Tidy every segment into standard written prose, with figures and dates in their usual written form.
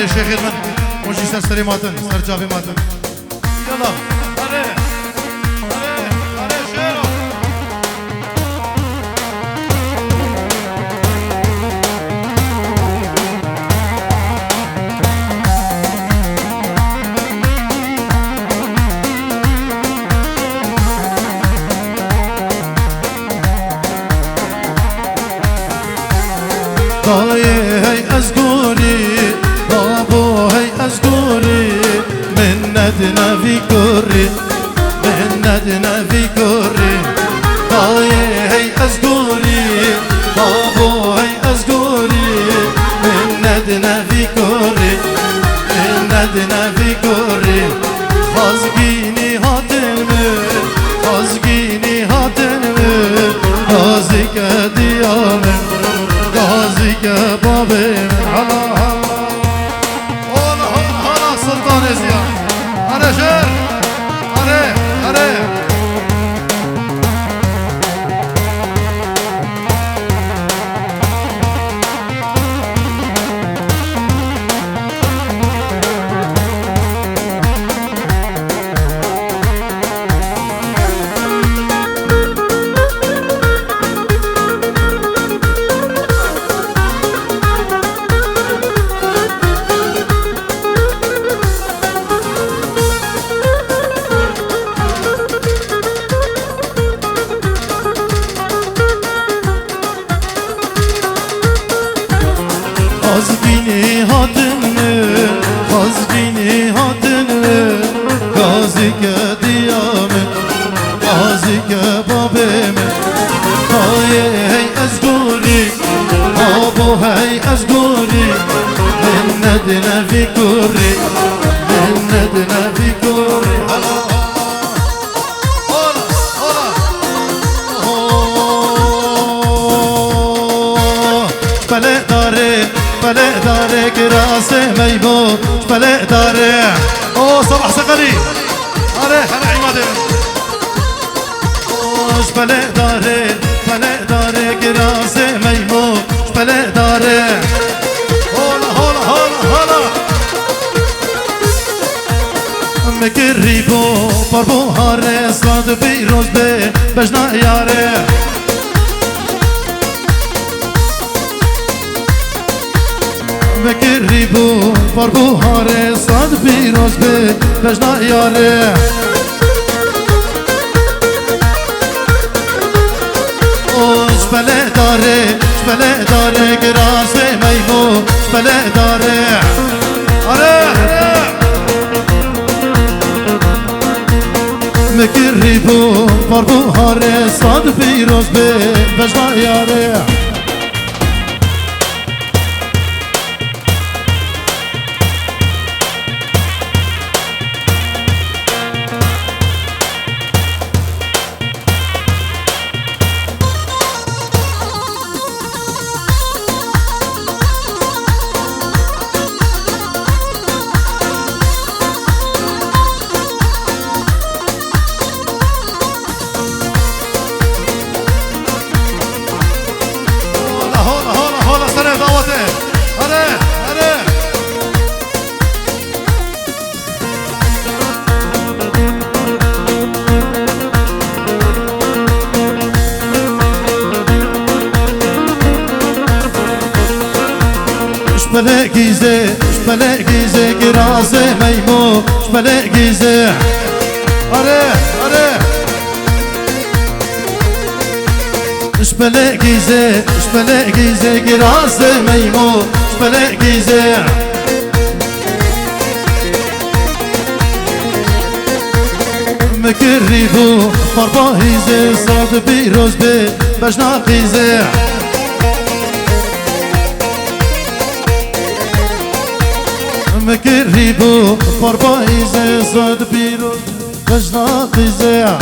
علي شيخ من وشي سرسري ماتن سرجافي ماتن يلا علي علي شيرو هي أزقوري بابو هي أزقوري من ندنا في كوري من ندنا في كوري هي أزقوري بابو هي أزقوري من ندنا في كوري من ندنا في كوري خازقيني هاتنمي خازقيني هاتنمي خازق ديامي غازيك بابي من هلا هلا هلا سلطان زياد أنا شير أنا Gazgini hatını, gazgini hatını, gazike diyamı, gazike babemi. Haye hey ezguri, abu hey ezguri, minnedine fikuri, minnedine fikuri. Bale dare بلق دارك راسه ميمون بلق دارك اوه صباح سقري اريح انا عمادي اوه بلق دارك راسه ميمون بلق دارك هولا هولا هولا هولا مكريبو بربو هاره صاد بيروز بي بجنا ياره مكريبو بربو هاره صاد بيروز بي بجنا ياره شبله داره گراسه میمو شبله داره آره مکریبو بربو هاره صاد بيروز بي بجنا ياره شبله گیزه گرازه میمو شبله گیزه آره شبله گیزه گرازه میمو شبله گیزه مکریبو بربا هیزه صاد بیروز به بجنا خیزه مكريبو بربايزة صاد بيرو بجنا قيزة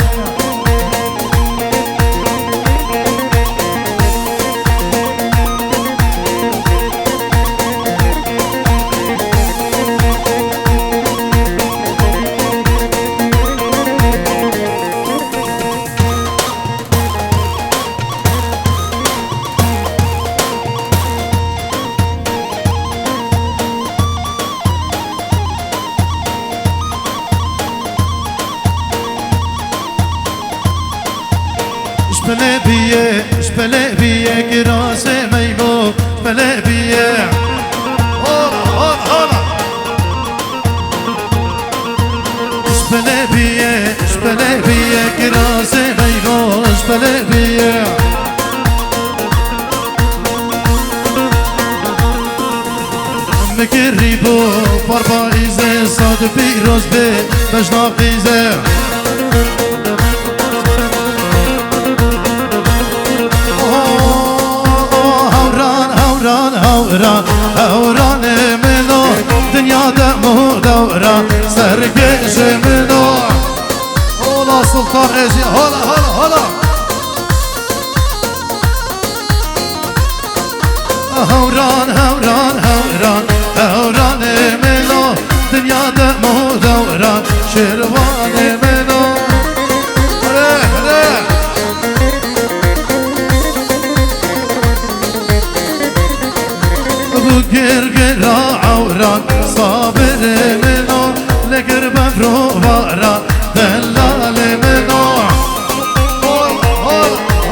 شبله بیه گراس میبو شبله بیه هلا هلا هلا شبله بیه گراس میبو شبله بیه مکری بو پاربایزه ساد پیروز به بشناقیزه هوران منو دنیا دمو دوران سرگش منو هلا سلطان ازی هلا هلا هلا هوران منو دنیا دمو دوران شروان منو گرگرا عوران صابر منو لگر بفرو بارا دلال منو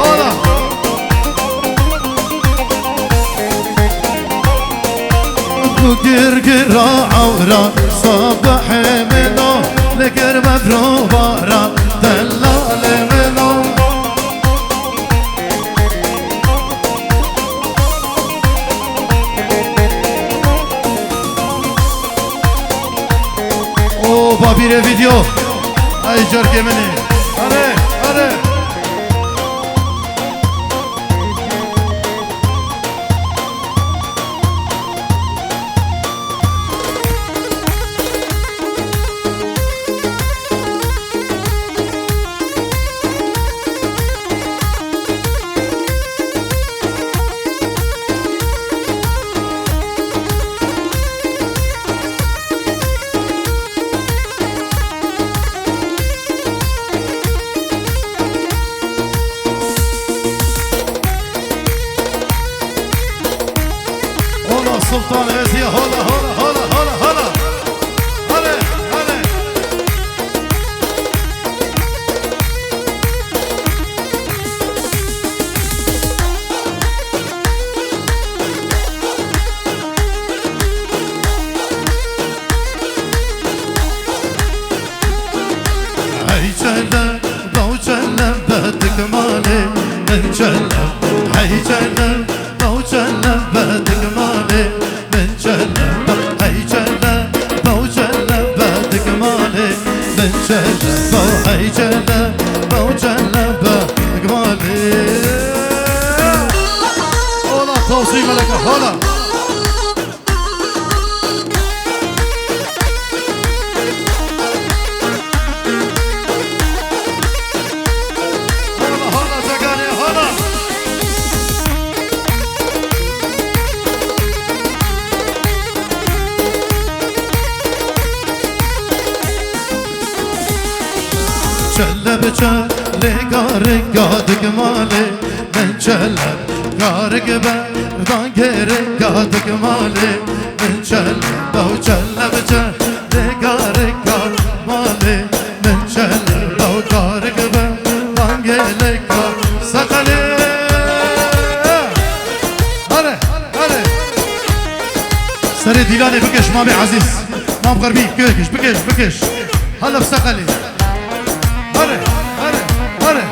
هلا گرگرا عوران صبح منو لگر بفرو بارا دلال منو بابیر ویدیو ای جرگه منی آره آره سلطان ازی هلا هلا هلا هلا هلا هلا هلا هی چلم باو چلم بدک ماله من چلم هی چلم باو چلم بدک ماله من چلم هی چلم باو چلم بدک ماله من چلم باو هی چلم باو چلم بدک ماله هلا توصیف لك هلا چلب چله گارگ گادگ ماله من چلب گارگ بردان گره گادگ ماله من چلب باو چلب چله گارگ گاد ماله من چلب باو گارگ بردان گره گاد سقله هره هره سر دیلانه بکش مامي عزیز مام غربی بکش بکش بکش هلا بسقله هره هره هره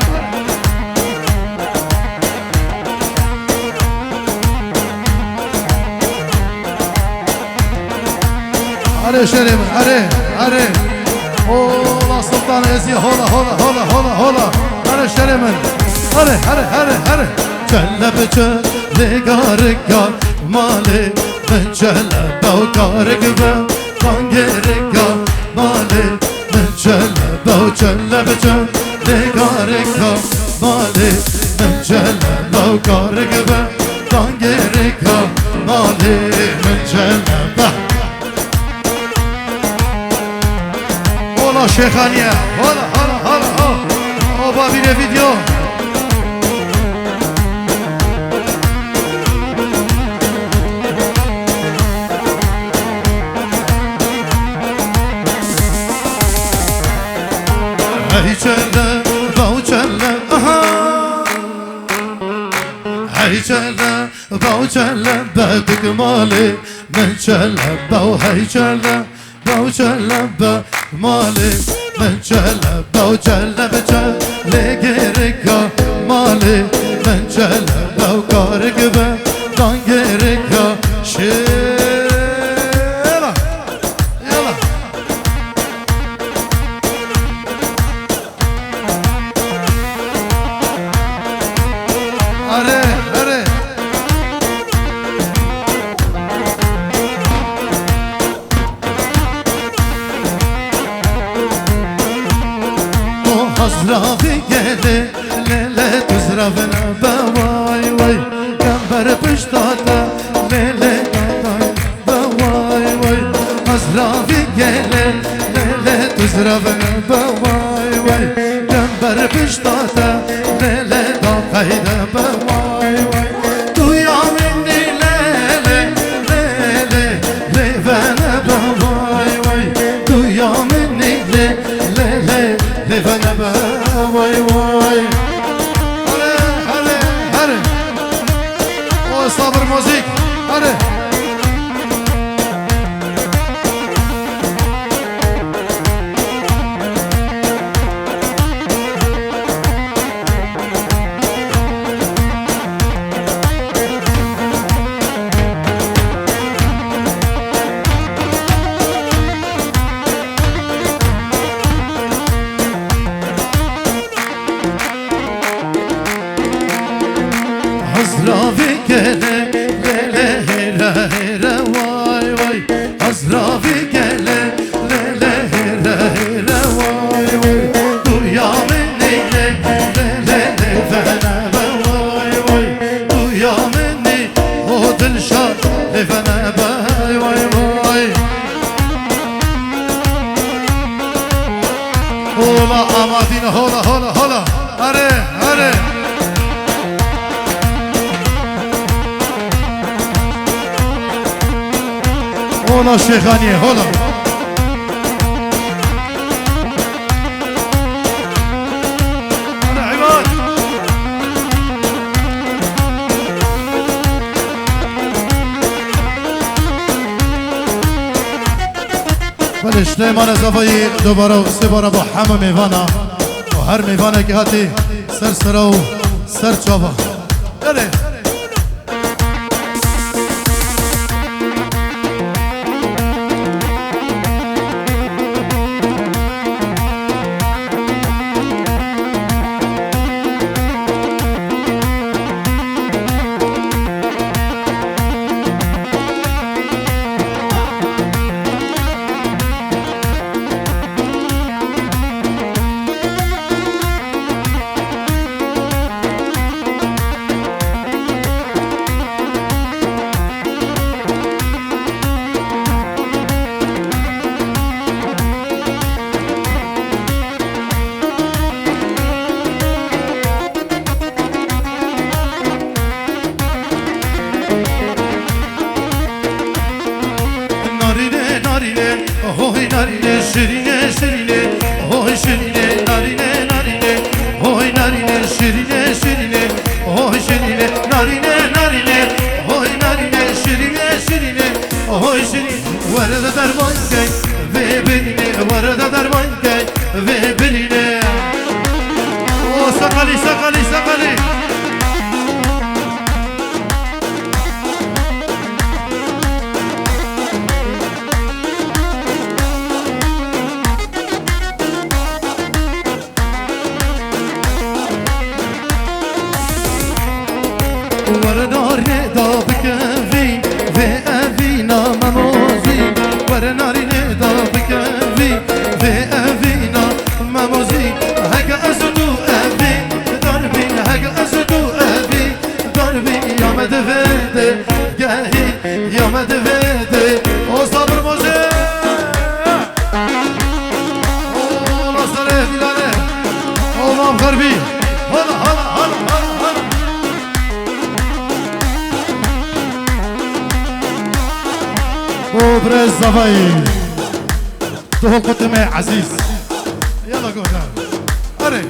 هره شريم هره هره اوه سلطان ازي هولا هولا هولا هولا هولا هره شريم هره هره هره هره چلب چل گارگ گار ماله من چلب او گارگ بانگرگ گار ماله من چلب او چلب چل گارگ گار ماله من چلب او گارگ بانگرگ گار ماله من چلب اولا شیخانیه اولا اولا اولا او بابی ویدیو ای چله باو چله هی چله باو چله بدک مالی من چله باو هی چله باو چله با مالی من چله باو چله بچله گرگا مالی من چله باو کارگ به دان گرگا شیلا یلا آره آره Hazravi gele lele tuzravena ba vay vay Gamber pıştata lele ba vay vay Hazravi gele lele tuzravena ba vay vay Gamber pıştata lele da kayda ba vay vay Duyamini lele lele levene ba vay vay Duyamini lele levene ba vay vay Hare hare hare O sabır müzik hare Hazravi gele lele hera hera vay vay Hazravi gele lele hera hera vay vay Duyamini lele lele fena vay vay Duyamini o dilşad lefena vay vay vay Hola amadina hola hola hola Hare hare Hola Şeyhaniye hola Hadi ibad بله شلیمان زفایی دوباره و سه باره با همه میوانا و هر میوانه که هاتی سر سرا و سر چابا بله Hoy narine şirine şirine Hoy şirine narine narine Hoy narine şirine şirine Hoy şirine narine narine Hoy narine şirine şirine Hoy şirine Varada derman gay ve beline Varada derman gay ve beline O sakali sakali sakali ورنار ندا بكفي في أفينا مموزي ورنار ندا بكفي في أفينا مموزي هكا أسدو أفي ضربي هكا أسدو أفي ضربي يا مدفيدي جاهي يا مدفيدي وصبر موزي نصر اهدلاني ومام غربي هلا هلا هلا هلا هلا وبرز زفاي تهو قدمي عزيز يلا قولنا أري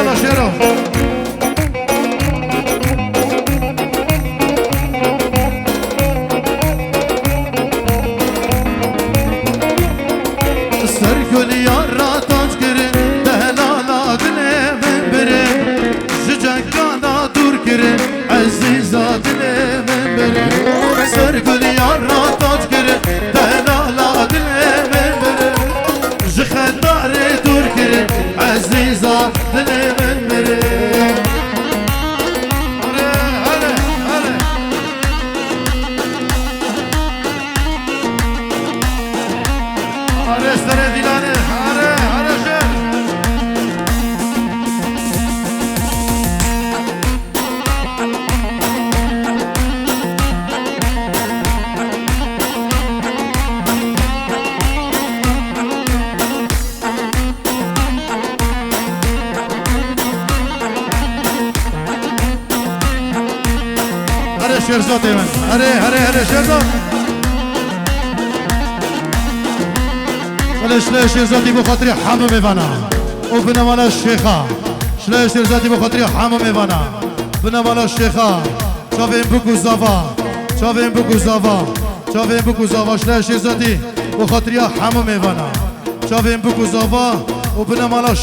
يلا شيرو سركل يارا تاج كرن دهلالا دلي من برن ججكانا دور كرن عزيزا دلي من برن سركل يارا تاج كرن دهلالا دلي من برن جخداري دور كرن عزيزا دلي من برن Arrestare Dilane, arre şer. Arre Şerzat hemen, arre Şerzat. شلای شیرزادی بخاطری حمو میوانا و بنمالا شیخا شلای شیرزادی بخاطری حمو میوانا بنمالا شیخا چاوین بکو زاوا چاوین بکو زاوا چاوین بکو زاوا شلای شیرزادی بخاطری حمو میوانا چاوین بکو زاوا و بنمالا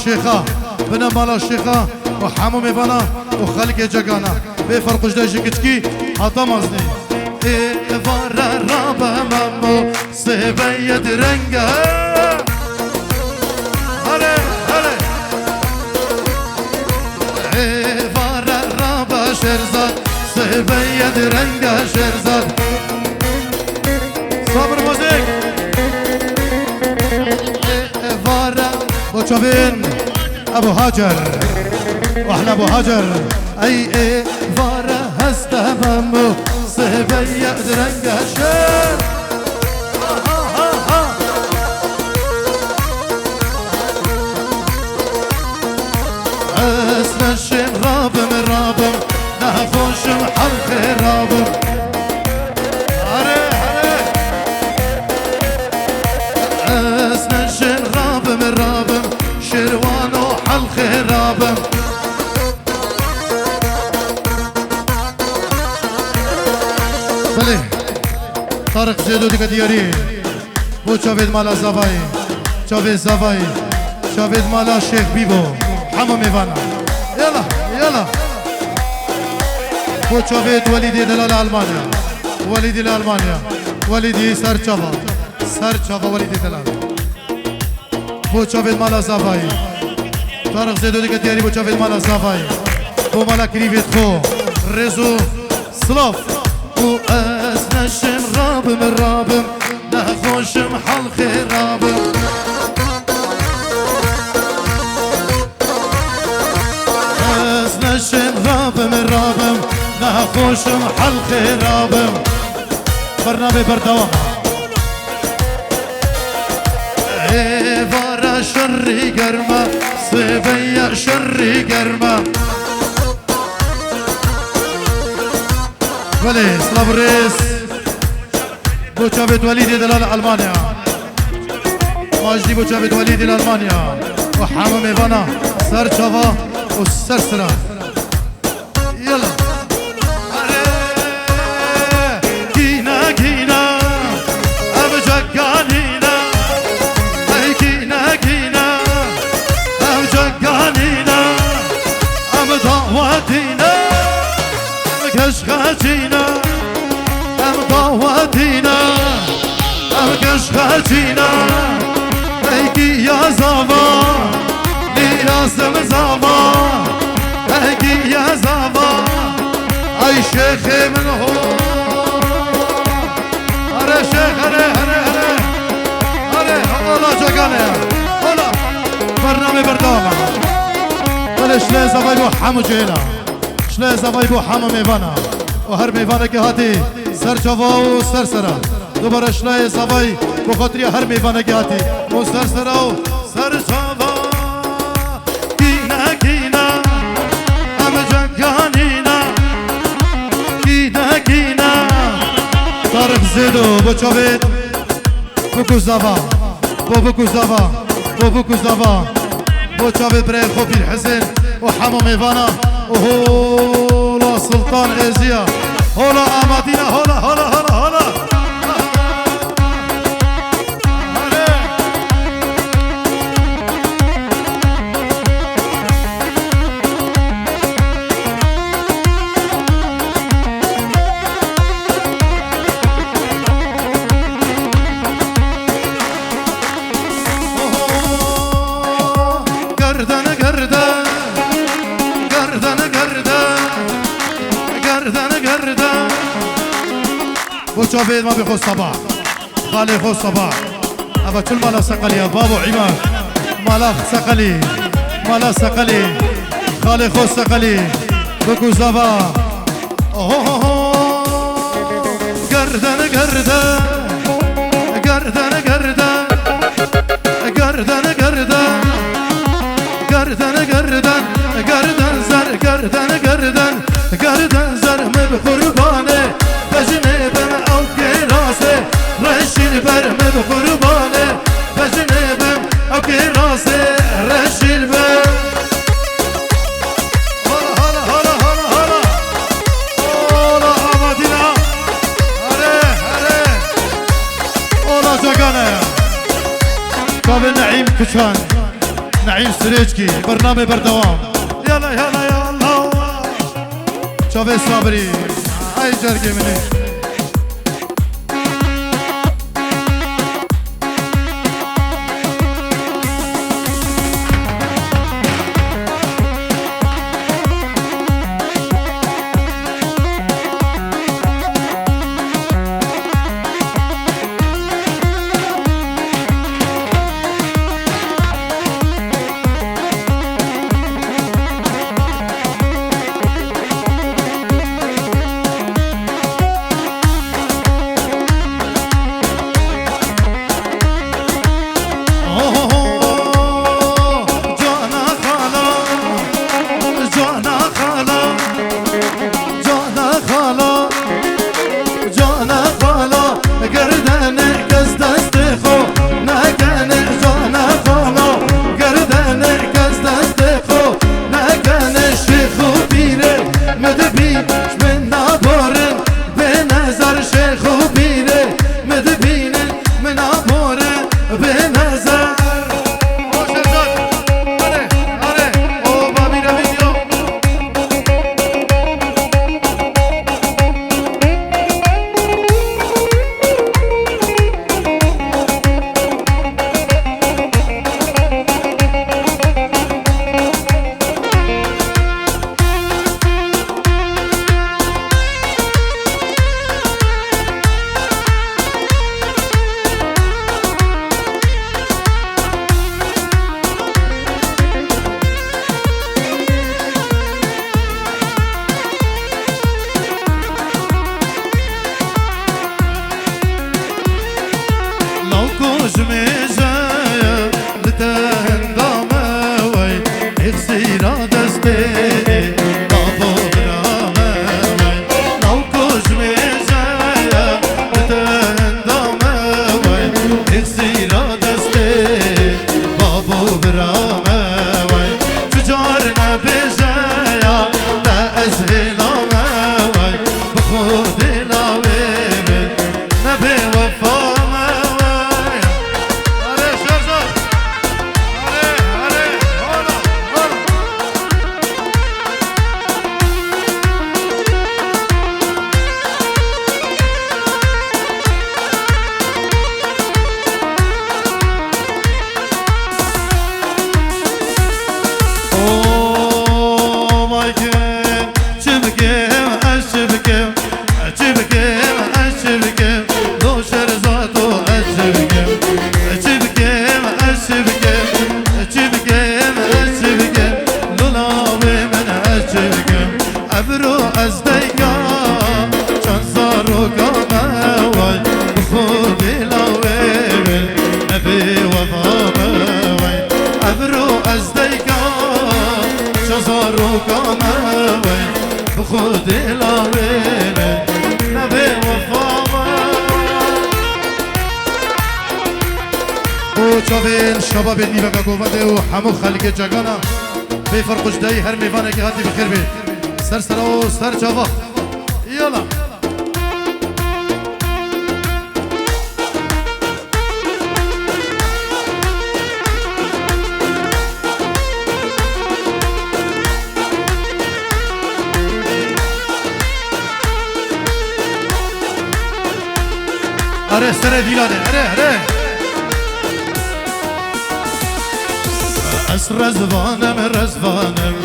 شیخا و حمو میوانا و خلق جگانا به فرقش داشتی کچکی حتا مازنی ایوار رابا مامو سبید رنگه شیرزاد سبید رنگ شیرزاد صبر موزیک وارا بوچوین ابو هاجر واحنا ابو هاجر ای وارا هستمم سبید رنگ شیر اسمشم رابم نفوشم حلق رابم اسمشم رابم شروان و حلق رابم بله طارق زیدو دیگه دیاری بو چاوید مالا زوایی چاوید زوایی چاوید مالا شیخ بیبو همه میوانا یلا بو چاوید ولیدی دلال آلمانیا ولیدی سرچاوا ولیدی دلال بو چاوید مالا زاوایی طارق زیدو دیگه دیاری بو چاوید مالا زاوایی بو مالا کریویت خو رزو سلاف بو از نشم رابم نخوشم حلق رابم نشم رابم نخوشم حلق رابم برنامه بردوام ایوارا شری گرما سبیا شری گرما ولی سلابریس بوچاوید ولیدی دلال المانیا ماجدی بوچاوید ولیدی المانیا و حمام ایوانا سرچاوا و سرسرا يلا جينا أبجقانينا جينا أبجقانينا أمضاواتينا أمكشخاتينا أمضاواتينا أمكشخاتينا هيكي يا زابا لياسم زابا هيكي يا زابا اي شيخ من هو اري شيخ اري الله جاكانه الله برنامه بردامه ولا شلي زباي بو حمو جينا شلي زباي بو حمو ميوانا وهر ميوانا كي هاتي سر جوا و سر سرا دوباره شلي زباي بو خاطري هر ميوانا كي هاتي و سر سرا و سر جوا كينا ام جاكانينا كينا طارق زيدو بو چاوید بو زاوا بو چاوید برای خوبی الحسن وحمو ميفانا وهولا سلطان ازيا هولا امادينا هولا هولا هولا هولا وشوفي ما بيخص صباح خالي يخص صباح أبا كل مالا سقلي يا بابو عماد مالا سقلي مالا سقلي خالي يخص سقلي بكو صباح قردن قردن قردن قردن قردن قردن قردن قردن قردن زر قردن قردن قردن زر مبقربانه بجنبم او كراسه رشيل برم بقربانه بجنبم او كراسه رشيل بر هلا هلا هلا هلا هلا هلا آمدینا هره هره اولا جاگانه کاب نعیم کچان نعیم سریجکی برنامه بردوام یالا یالا یالا شاوه صابری ای جرگی منی شباب النيبة قوبته وحمو خلق جاگانا بفرقش دایی هر میوانه که هاتی بخیر بید سر سر و سر چاوا یالا اره سر دیلانه اره از رزوانم رزوانم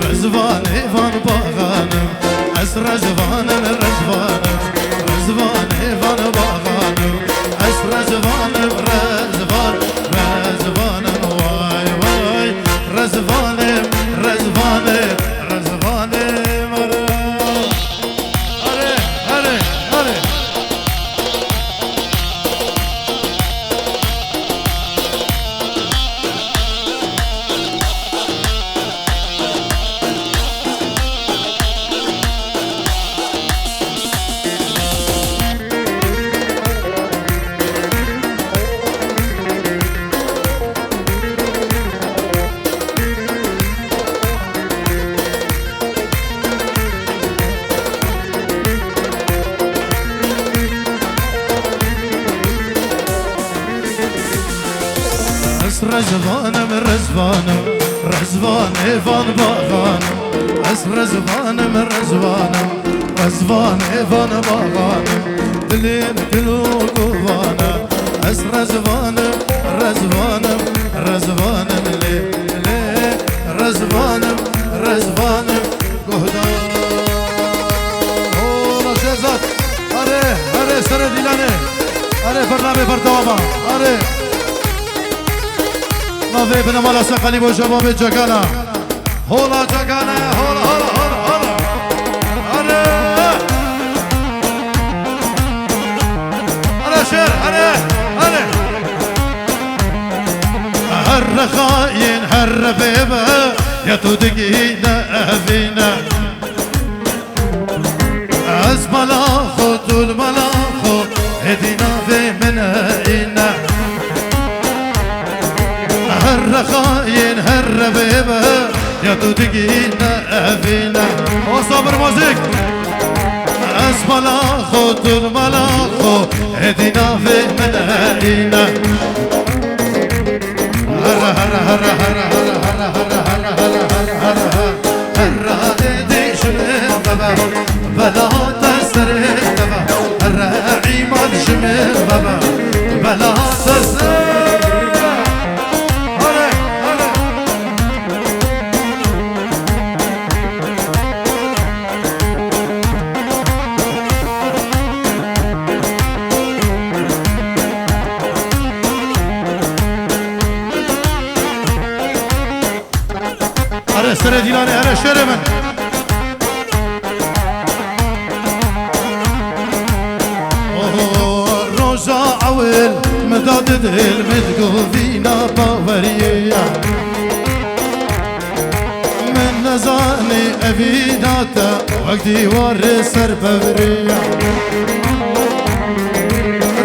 رزوان ایوان باغانم از رزوانم رزوانم رزوان ایوان باغانم از رزوانم رزوان رزوانم وای وای رزوانم رزوانم رزوانم اره رزوانم رزوانم رزوان ایوان باغانم از رزوانم رزوانم رزوان ایوان باغانم دلین کلو قوانم از رزوانم رزوانم رزوانم لی رزوانم رزوانم گهدان اولا شهزاد اره سر دیلانه اره برنامه بردوامه اره نوی بنمالا سقلی با جواب جگانا هولا جگانا هولا اره شیر اره هر خاین هر بیبه یا تو دگینا افینا از ملاخو طول ملاخو هدینا في من اینا هر خاين هر بيبه يا تدقينا أفينا وصبر موزيك اسملاخو طول ملاخو هدينا في منائنا هر هر هر هر هر هر هر هر هر هر هر هدي شمل بابا بلا تسري بابا هر عماد شمل بابا بلا تسري سر دیلانه اره شعر من روزا اول مداد دل مدگوینا باوریه من نزانی اویناتا وقت دیوار سر بوریه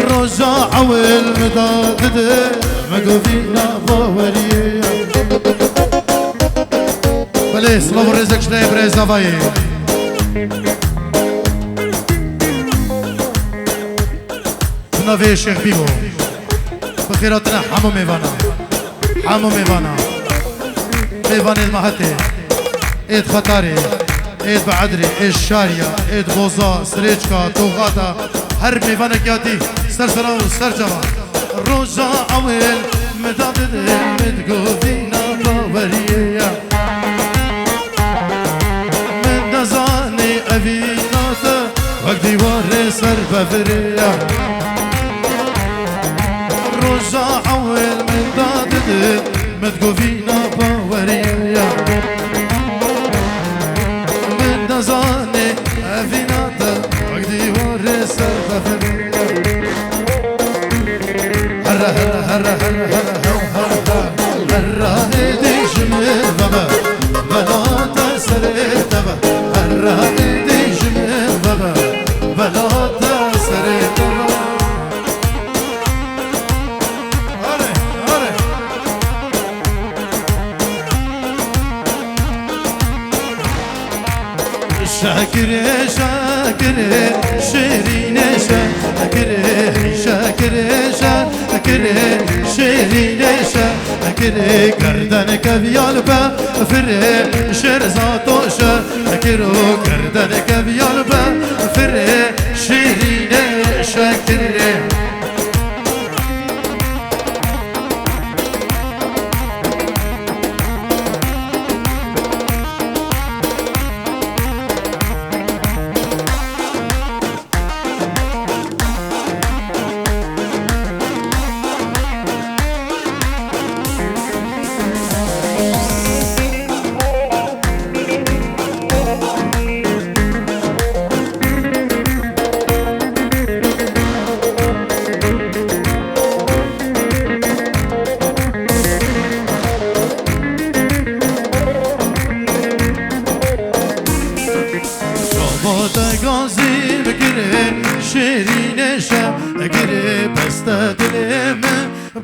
روزا اول مداد دل مدگوینا باوریه بله سلام و رزق شده برای زوایی نوی شیخ بیبو بخیراتنا همو میوانا میوان المحطه اید خطاری اید بعدری اید شاریا اید بوزا سریچکا توغاتا هر میوان کیاتی سر سرا و سر جوان روزا اول مداد دل مدگوینا باوریه أبيناته وقت ديوار سر بفريا رجع أول من دادد متقوفينا باوريا من دزاني أبيناته وقت ديوار سر بفريا هرا هرا هرا هرا هرا هرا هرا هدي جميل بابا بلا تسري تبا هرا هدي جميل بابا بلا تسري تبا شاكر شاكر شيرين شاكر شاكر شاكر شيرين شاكر گردن کبیال با فر شرزاتو شاكر گردن کبیال با فر شيرين شاكر غازی بگیره شیرینشم اگره بسته دلم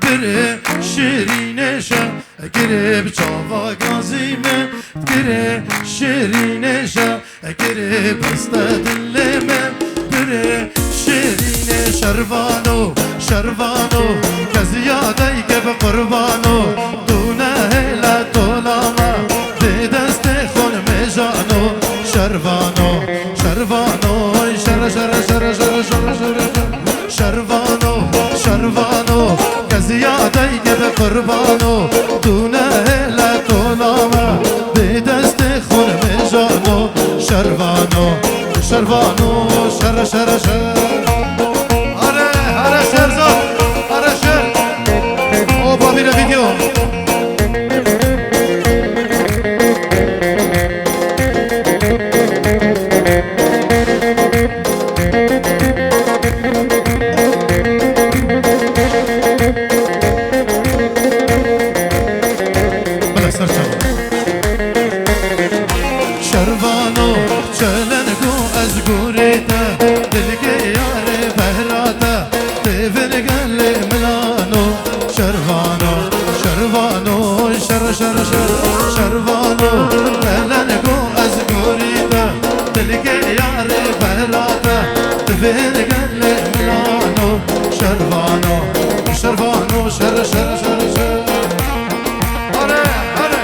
بره شیرینشم اگره بچاوا غازی من بگیره شیرینشم اگره بسته دلم بره شیرین شروانو شروانو کزیاده که به قربانو دونه هلا دولاما به دست خون میجانو شروانو شروانو شر شر شر شر شر شر شروانو شروانو کزیاده که به قربانو دونه هلا دولاما به دست خون میجانو شروانو شروانو شر شر شر شرزاد آره شر او با میره ویدیو بله سر شما شروانو چلن گو از گوریتا دلگه یار بهراتا تیفن ملانو شروانو شروانو شر شر شر شروانو چلن گو از گوریتا دلگه یار بهراتا تیفن ملانو شروانو شروانو شر شر شر شر آره آره